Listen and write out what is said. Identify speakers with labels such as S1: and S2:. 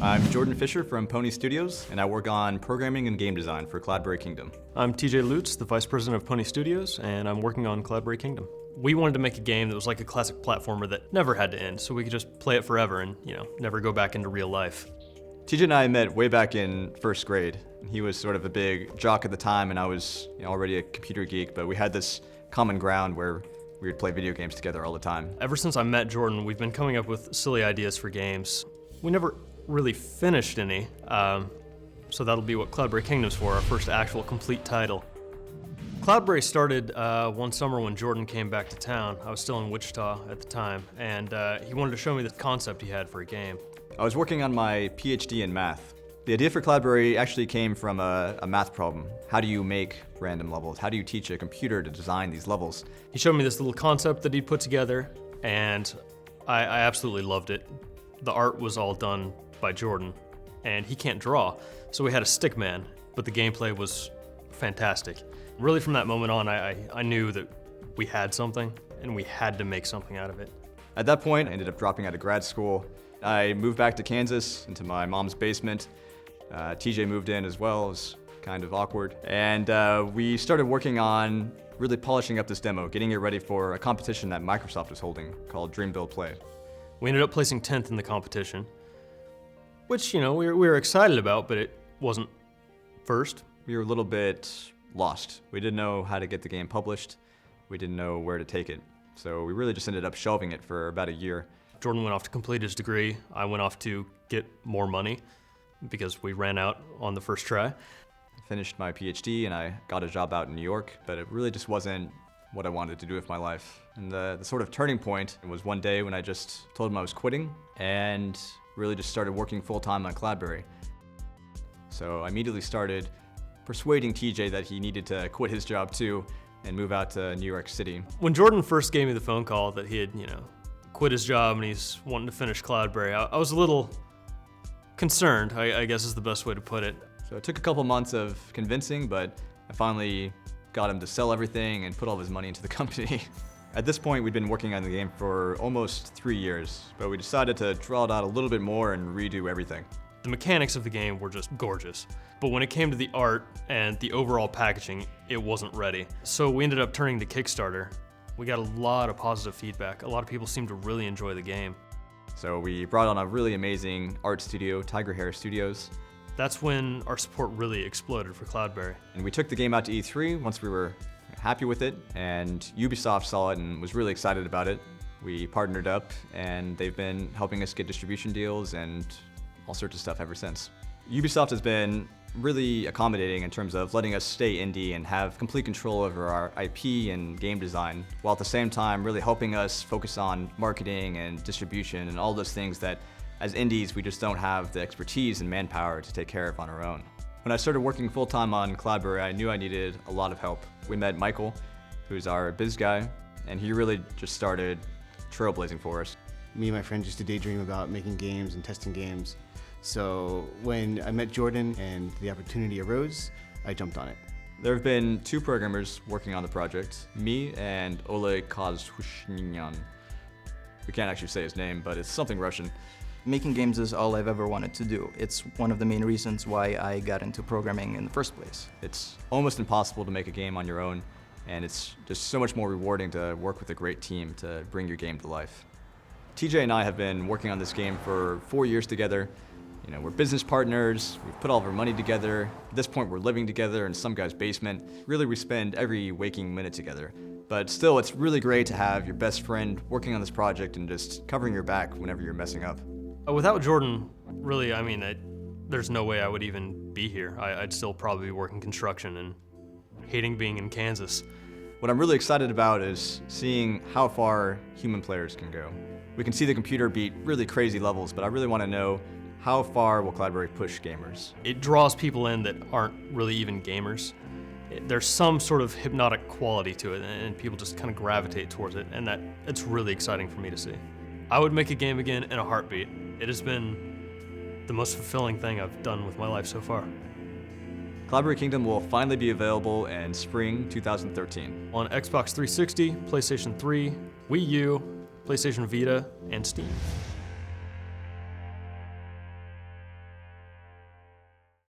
S1: I'm Jordan Fisher from Pony Studios, and I work on programming and game design for Cloudberry Kingdom.
S2: I'm TJ Lutz, the Vice President of Pony Studios, and I'm working on Cloudberry Kingdom. We wanted to make a game that was like a classic platformer that never had to end, so we could just play it forever and, never go back into real life.
S1: TJ and I met way back in first grade. He was sort of a big jock at the time, and I was already a computer geek, but we had this common ground where we would play video games together all the time.
S2: Ever since I met Jordan, we've been coming up with silly ideas for games. We never really finished any, so that'll be what Cloudberry Kingdom's for, our first actual complete title. Cloudberry started one summer when Jordan came back to town. I was still in Wichita at the time, and he wanted to show me the concept he had for a game.
S1: I was working on my PhD in math. The idea for Cloudberry actually came from a math problem. How do you make random levels? How do you teach a computer to design these levels?
S2: He showed me this little concept that he'd put together, and I absolutely loved it. The art was all done by Jordan, and he can't draw, so we had a stick man, but the gameplay was fantastic. Really from that moment on, I knew that we had something, and we had to make something out of it.
S1: At that point, I ended up dropping out of grad school. I moved back to Kansas, into my mom's basement. TJ moved in as well. It was kind of awkward. And we started working on really polishing up this demo, getting it ready for a competition that Microsoft was holding called Dream Build Play.
S2: We ended up placing 10th in the competition, which, we were excited about, but it wasn't first.
S1: We were a little bit lost. We didn't know how to get the game published. We didn't know where to take it. So we really just ended up shelving it for about a year.
S2: Jordan went off to complete his degree. I went off to get more money because we ran out on the first try.
S1: I finished my PhD and I got a job out in New York, but it really just wasn't what I wanted to do with my life. And the sort of turning point was one day when I just told him I was quitting and really just started working full-time on Cloudberry. So I immediately started persuading TJ that he needed to quit his job too and move out to New York City.
S2: When Jordan first gave me the phone call that he had, quit his job and he's wanting to finish Cloudberry, I was a little concerned, I guess is the best way to put it.
S1: So it took a couple months of convincing, but I finally got him to sell everything and put all of his money into the company. At this point, we'd been working on the game for almost 3 years, but we decided to draw it out a little bit more and redo everything.
S2: The mechanics of the game were just gorgeous, but when it came to the art and the overall packaging, it wasn't ready. So we ended up turning to Kickstarter. We got a lot of positive feedback. A lot of people seemed to really enjoy the game.
S1: So we brought on a really amazing art studio, Tiger Hair Studios.
S2: That's when our support really exploded for Cloudberry.
S1: And we took the game out to E3 once we were happy with it, and Ubisoft saw it and was really excited about it. We partnered up, and they've been helping us get distribution deals and all sorts of stuff ever since. Ubisoft has been really accommodating in terms of letting us stay indie and have complete control over our IP and game design, while at the same time really helping us focus on marketing and distribution and all those things that as indies we just don't have the expertise and manpower to take care of on our own. When I started working full-time on Cloudberry, I knew I needed a lot of help. We met Michael, who's our biz guy, and he really just started trailblazing for us.
S3: Me and my friends used to daydream about making games and testing games. So when I met Jordan and the opportunity arose, I jumped on it.
S1: There have been 2 programmers working on the project, me and Oleg Kozhushnyan. We can't actually say his name, but it's something Russian.
S4: Making games is all I've ever wanted to do. It's one of the main reasons why I got into programming in the first place.
S1: It's almost impossible to make a game on your own, and it's just so much more rewarding to work with a great team to bring your game to life. TJ and I have been working on this game for 4 years together. We're business partners, we've put all of our money together. At this point, we're living together in some guy's basement. Really, we spend every waking minute together. But still, it's really great to have your best friend working on this project and just covering your back whenever you're messing up.
S2: Without Jordan, really, there's no way I would even be here. I'd still probably be working construction and hating being in Kansas.
S1: What I'm really excited about is seeing how far human players can go. We can see the computer beat really crazy levels, but I really want to know how far will Cloudberry push gamers?
S2: It draws people in that aren't really even gamers. There's some sort of hypnotic quality to it, and people just kind of gravitate towards it, and it's really exciting for me to see. I would make a game again in a heartbeat. It has been the most fulfilling thing I've done with my life so far.
S1: Cloudberry Kingdom will finally be available in spring 2013.
S2: On Xbox 360, PlayStation 3, Wii U, PlayStation Vita, and Steam.